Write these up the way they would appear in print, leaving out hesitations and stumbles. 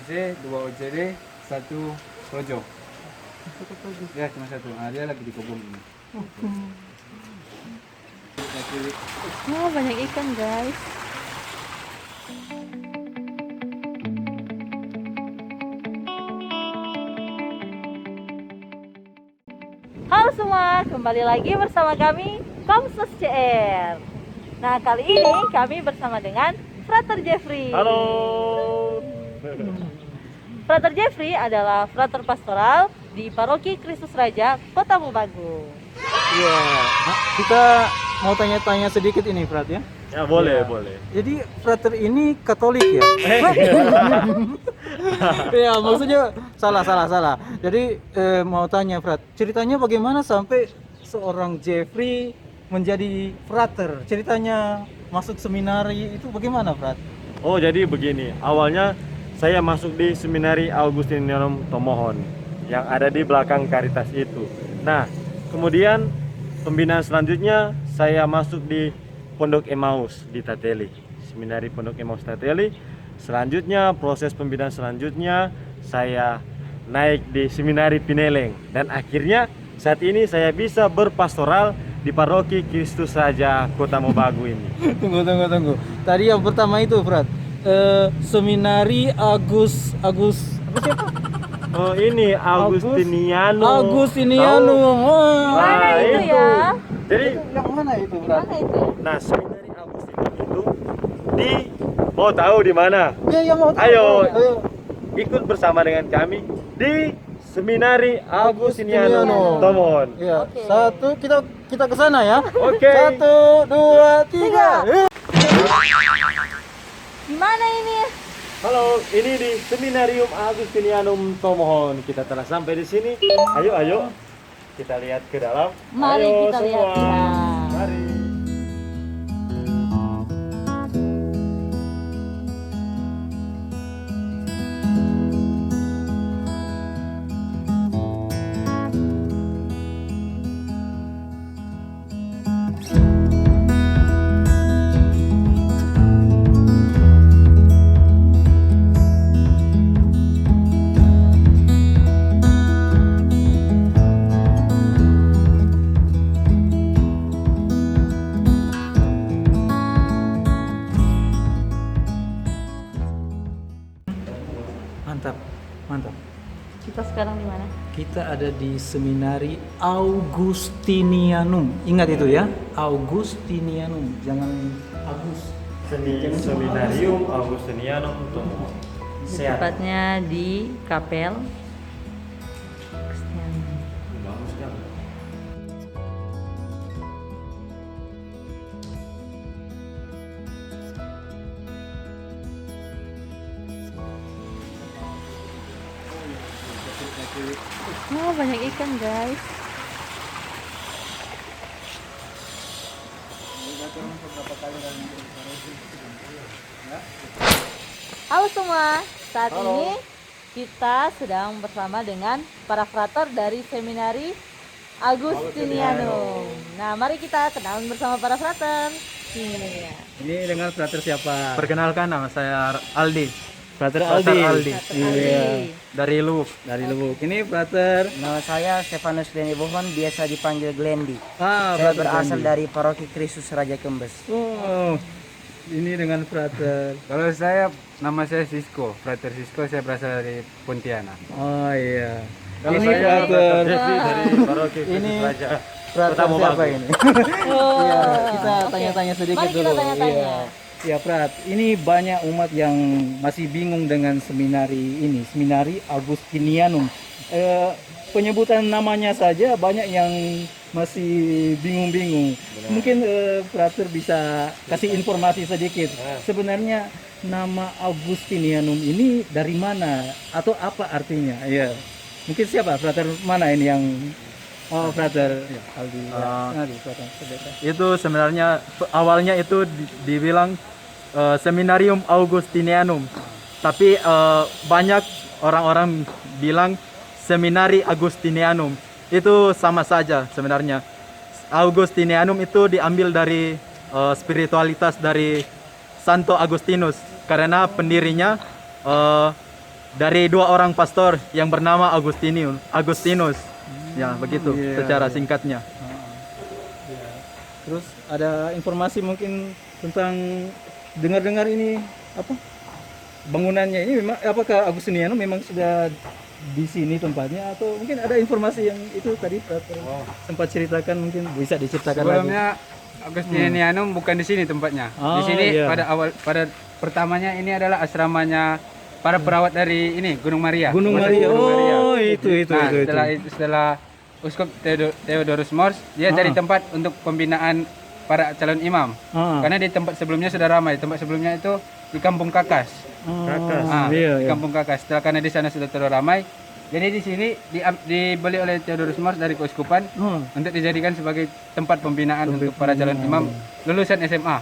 AC, 2 OCD, 1 projo. Ya cuma 1. Nah, dia lagi di kebun ini. Oh, banyak ikan guys. Halo semua, kembali lagi bersama kami Komsus CR. Nah, kali ini kami bersama dengan Frater Jeffrey. Halo. Frater Jeffrey adalah frater pastoral di Paroki Kristus Raja, Kota Mobagu. Iya, kita mau tanya-tanya sedikit ini, Frat ya. Ya boleh, Ya. boleh. Jadi Frater ini Katolik ya? Iya, maksudnya salah. Jadi mau tanya, Frat, ceritanya bagaimana sampai seorang Jeffrey menjadi Frater? Ceritanya masuk seminari itu bagaimana, Frat? Oh, jadi begini. Awalnya saya masuk di Seminari Augustinianum Tomohon yang ada di belakang Caritas itu. Nah, kemudian pembinaan selanjutnya saya masuk di Pondok Emmaus di Tateli, Seminari Pondok Emmaus Tateli. Selanjutnya proses pembinaan selanjutnya saya naik di Seminari Pineleng dan akhirnya saat ini saya bisa berpastoral di Paroki Kristus Raja Kota Mobagu ini. Tunggu. Tadi yang pertama itu, Frat, Seminari apa siapa? Oh, ini Augustinianum. Agustinianum. Mana Nah, itu itu. ya? Jadi, Yang mana itu, Frat? Mana itu? nah, Seminari Agustinianum itu di mau tahu di mana? Ya, yang mau tahu. Ayo. Ikut bersama dengan kami di Seminari Agustinianum Tomohon. Iya. Oke. Satu, kita ke sana ya. Oke. 1, 2, 3. Di mana ini? Halo, ini di Seminarium Agustinianum Tomohon. Kita telah sampai di sini. Ayo. Kita lihat ke dalam. Mari Ayo, kita lihat semua. ke dalam. Mari. Mantap. Kita sekarang di mana? Kita ada di Seminari Augustinianum. Ingat itu ya, Augustinianum. Jangan Agus. Seminarium Agustinianum Tomohon. Sehat. Tepatnya di Kapel Kristiani. Bagus kan? Oh, banyak ikan guys. Halo semua, saat ini kita sedang bersama dengan para frater dari Seminari Agustinianum. Nah, mari kita kenalan bersama para frater. Iya. Ini dengan frater siapa? Perkenalkan, nama saya Aldi. Frater Frater Aldi. Aldi. Iya. Dari Luwuk. Dari Lubuk. Ini frater. Nama saya Stefanus Glendy Bohon, biasa dipanggil Glendy. Ah, Saya frater berasal Glendy. dari Paroki Kristus Raja Kembes. Oh, ini dengan frater. Kalau nama saya Sisko, Frater Sisko, saya berasal dari Pontianak. Oh iya. Kalau Ini saya frater. Jeffrey dari Paroki Kristus Ini Raja. Frater Kota Mobagu. siapa ini? Oh, Iya, kita oke. tanya-tanya sedikit Mari kita dulu. tanya-tanya. Iya. Ya, Prat, ini banyak umat yang masih bingung dengan seminari ini, Seminari Agustinianum. Penyebutan namanya saja banyak yang masih bingung-bingung. Mungkin Frater bisa kasih informasi sedikit. Sebenarnya nama Agustinianum ini dari mana atau apa artinya? Iya. Mungkin siapa Frater mana ini yang Frater Aldi. Frater Sebeta. Itu sebenarnya awalnya itu dibilang Seminarium Augustinianum, tapi banyak orang-orang bilang Seminari Agustinianum. Itu sama saja sebenarnya. Augustinianum itu diambil dari spiritualitas dari Santo Agustinus, karena pendirinya dari 2 orang pastor yang bernama Agustinus. Ya, begitu secara singkatnya. Terus ada informasi mungkin tentang dengar-dengar ini apa? Bangunannya ini memang apakah Agustinianum memang sudah di sini tempatnya atau mungkin ada informasi yang itu tadi sempat ceritakan, mungkin bisa diceritakan lagi. Sebelumnya Agustinianum bukan di sini tempatnya. Oh, Di sini iya. pada pertamanya ini adalah asramanya para perawat dari ini Gunung Maria. Gunung Rumah Maria. sakit Gunung Maria. Oh, itu. Nah, setelah Uskup Theodorus Mors, dia cari tempat untuk pembinaan para calon imam. Karena di tempat sebelumnya sudah ramai. Tempat sebelumnya itu di Kampung Kakas. Kakas. Di Kampung Kakas. Setelah karena di sana sudah terlalu ramai, jadi di sini dibeli oleh Theodorus Mors dari keuskupan untuk dijadikan sebagai tempat pembinaan untuk para calon imam lulusan SMA.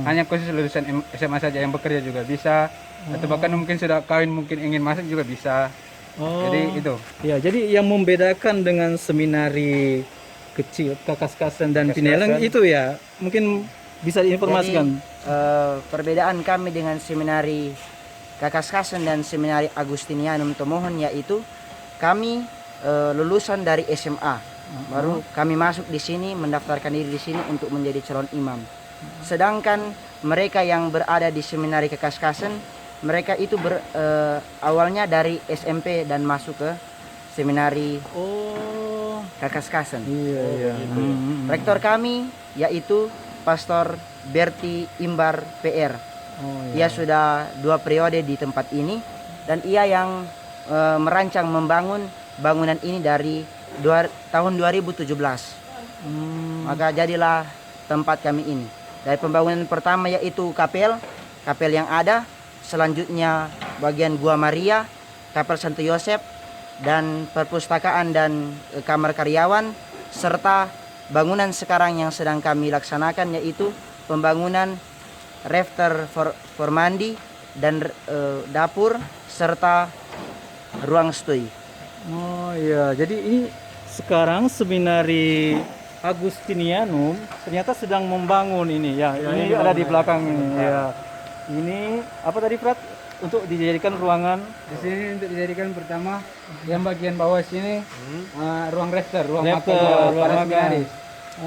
Hanya khusus lulusan SMA saja, yang bekerja juga bisa, atau bahkan mungkin sudah kawin mungkin ingin masuk juga bisa. Jadi itu. Ya, jadi yang membedakan dengan seminari kecil Kakaskasen dan Pineleng itu ya, mungkin bisa diinformasikan. Perbedaan kami dengan seminari Kakaskasen dan seminari Agustinianum Tomohon yaitu kami lulusan dari SMA, baru kami masuk di sini, mendaftarkan diri di sini untuk menjadi calon imam. Sedangkan mereka yang berada di seminari Kakaskasen, mereka itu awalnya dari SMP dan masuk ke seminari Kakaskasen. Iya. Rektor kami yaitu Pastor Berti Imbar PR. Ia sudah 2 periode di tempat ini dan ia yang merancang membangun bangunan ini dari tahun 2017. Maka jadilah tempat kami ini. Dari pembangunan pertama yaitu kapel yang ada, selanjutnya bagian Gua Maria, Kapel Santo Yosef, dan perpustakaan dan kamar karyawan, serta bangunan sekarang yang sedang kami laksanakan yaitu pembangunan rafter for mandi dan dapur serta ruang stui. Oh iya, jadi ini sekarang seminari Agustinianum ternyata sedang membangun ini ya. Ini ada di belakang ini. Ya. Ini apa tadi Prat? Untuk dijadikan ruangan Di sini untuk dijadikan pertama yang bagian bawah sini ruang rafter, ruang makan Rafter, ruang para makan. seminaris.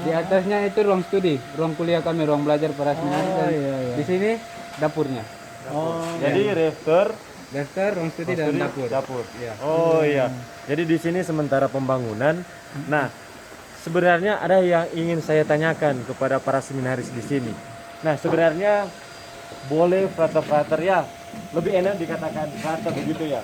Di atasnya itu ruang studi, ruang kuliah kami, ruang belajar para seminaris. Dan di sini dapurnya. Jadi rafter, Rafter, ruang studi dan dapur. Iya. Oh iya. Jadi di sini sementara pembangunan. Nah, sebenarnya ada yang ingin saya tanyakan kepada para seminaris di sini. Nah, sebenarnya boleh frater-frater ya, lebih enak dikatakan frater begitu ya.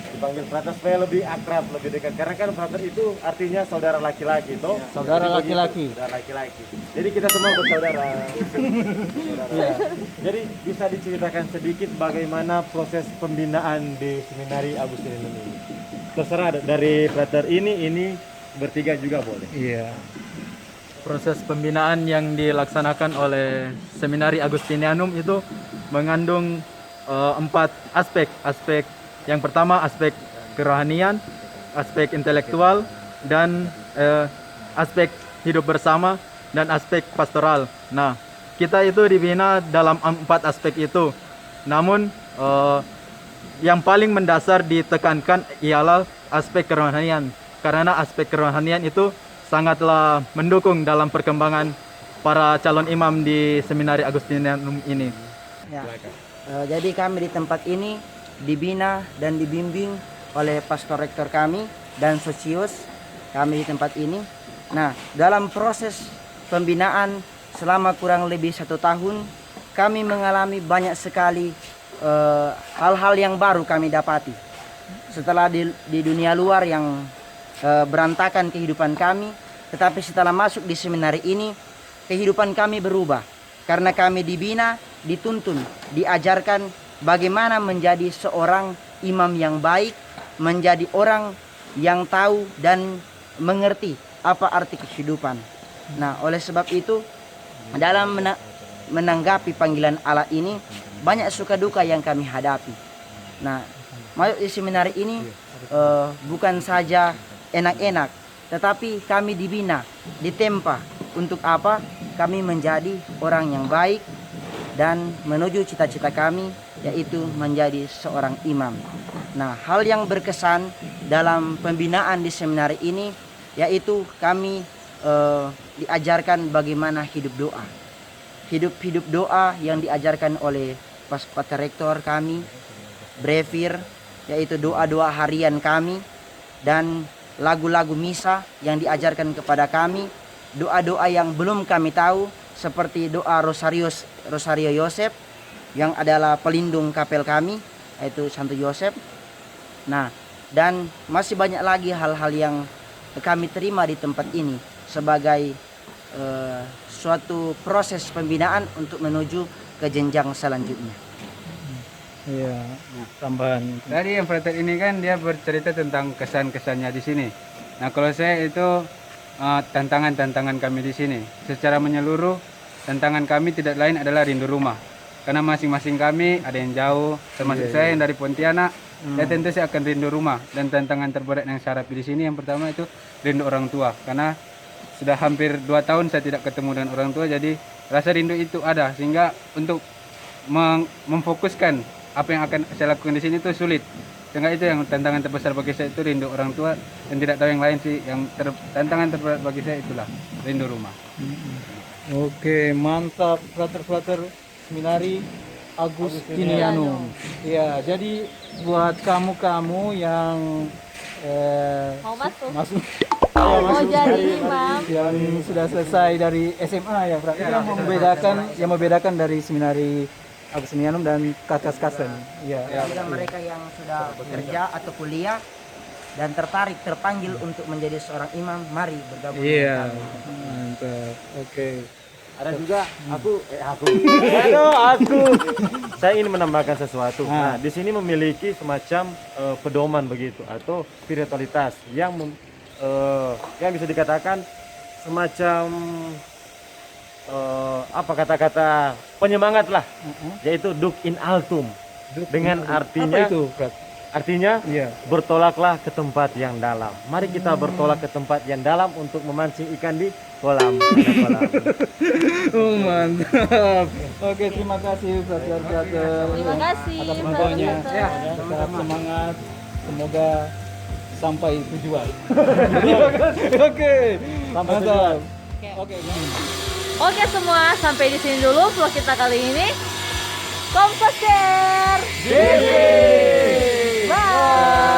Dipanggil frater supaya lebih akrab, lebih dekat. Karena kan frater itu artinya saudara laki-laki, toh? saudara Jadi begitu, laki-laki. Saudara laki-laki. Jadi kita semua bersaudara. Saudara. Jadi bisa diceritakan sedikit bagaimana proses pembinaan di seminari Agustinianum ini. Terserah dari frater ini bertiga juga boleh. Iya. Proses pembinaan yang dilaksanakan oleh Seminari Agustinianum itu mengandung 4 aspek. Aspek yang pertama aspek kerohanian, aspek intelektual, dan aspek hidup bersama, dan aspek pastoral. Nah, kita itu dibina dalam 4 aspek itu. Namun yang paling mendasar ditekankan ialah aspek kerohanian, karena aspek kerohanian itu sangatlah mendukung dalam perkembangan para calon imam di Seminari Agustinianum ini. Ya. Jadi kami di tempat ini dibina dan dibimbing oleh pastor rektor kami dan sosius kami di tempat ini. Nah, dalam proses pembinaan selama kurang lebih 1 tahun, kami mengalami banyak sekali hal-hal yang baru kami dapati. Setelah di dunia luar yang berantakan kehidupan kami, tetapi setelah masuk di seminari ini, kehidupan kami berubah. Karena kami dibina, dituntun, diajarkan bagaimana menjadi seorang imam yang baik, menjadi orang yang tahu dan mengerti apa arti kehidupan. Nah, oleh sebab itu, dalam menanggapi panggilan Allah ini, banyak suka duka yang kami hadapi. Nah, masuk di seminari ini bukan saja enak-enak, tetapi kami dibina, ditempa untuk apa? Kami menjadi orang yang baik dan menuju cita-cita kami, yaitu menjadi seorang imam. Nah, hal yang berkesan dalam pembinaan di seminari ini yaitu kami diajarkan bagaimana hidup doa. Hidup doa yang diajarkan oleh Pak Rektor kami, Brevir, yaitu doa-doa harian kami, dan lagu-lagu misa yang diajarkan kepada kami, doa-doa yang belum kami tahu seperti doa Rosario Yosef yang adalah pelindung kapel kami, yaitu Santo Yosef. Nah, dan masih banyak lagi hal-hal yang kami terima di tempat ini sebagai suatu proses pembinaan untuk menuju ke jenjang selanjutnya. Iya, tambahan. Tadi yang frater ini kan dia bercerita tentang kesan-kesannya di sini. Nah, kalau saya itu tantangan-tantangan kami di sini. Secara menyeluruh, tantangan kami tidak lain adalah rindu rumah. Karena masing-masing kami ada yang jauh, termasuk saya yang dari Pontianak. Ya tentu saya akan rindu rumah. Dan tantangan terberat yang saya hadapi di sini yang pertama itu rindu orang tua. Karena sudah hampir 2 tahun saya tidak ketemu dengan orang tua, jadi rasa rindu itu ada. Sehingga untuk memfokuskan apa yang akan saya lakukan di sini itu sulit. Sehingga itu yang tantangan terbesar bagi saya, itu rindu orang tua, dan tidak tahu yang lain sih. Yang tantangan terberat bagi saya itulah rindu rumah. Oke, mantap frater Seminari Agustinianum. Ya, jadi buat kamu yang Mau masuk? masuk jadi imam. yang sudah selesai dari SMA ya, frater. Yang membedakan dari Seminari Agustinianum dan Kaskasen. Iya. Bagi mereka yang sudah bekerja atau kuliah dan terpanggil untuk menjadi seorang imam, mari bergabung. Iya. dengan kami. Mantap. Oke. Ada juga aku. Saya ingin menambahkan sesuatu. Nah, di sini memiliki semacam pedoman begitu atau spiritualitas yang bisa dikatakan semacam apa kata-kata penyemangat lah, yaitu Duc in altum, dengan artinya Apa itu, Frat? artinya Iya. bertolaklah ke tempat yang dalam. Mari kita bertolak ke tempat yang dalam untuk memancing ikan di kolam. Oh, mantap. Oke, terima kasih frater. Terima kasih, atas Frater. infonya. Ya, Tetap semangat. Semoga sampai tujuan. Oke. Sampai Mantap. Oke. Oke. Oke semua, sampai di sini dulu vlog kita kali ini. Komposter. Bye.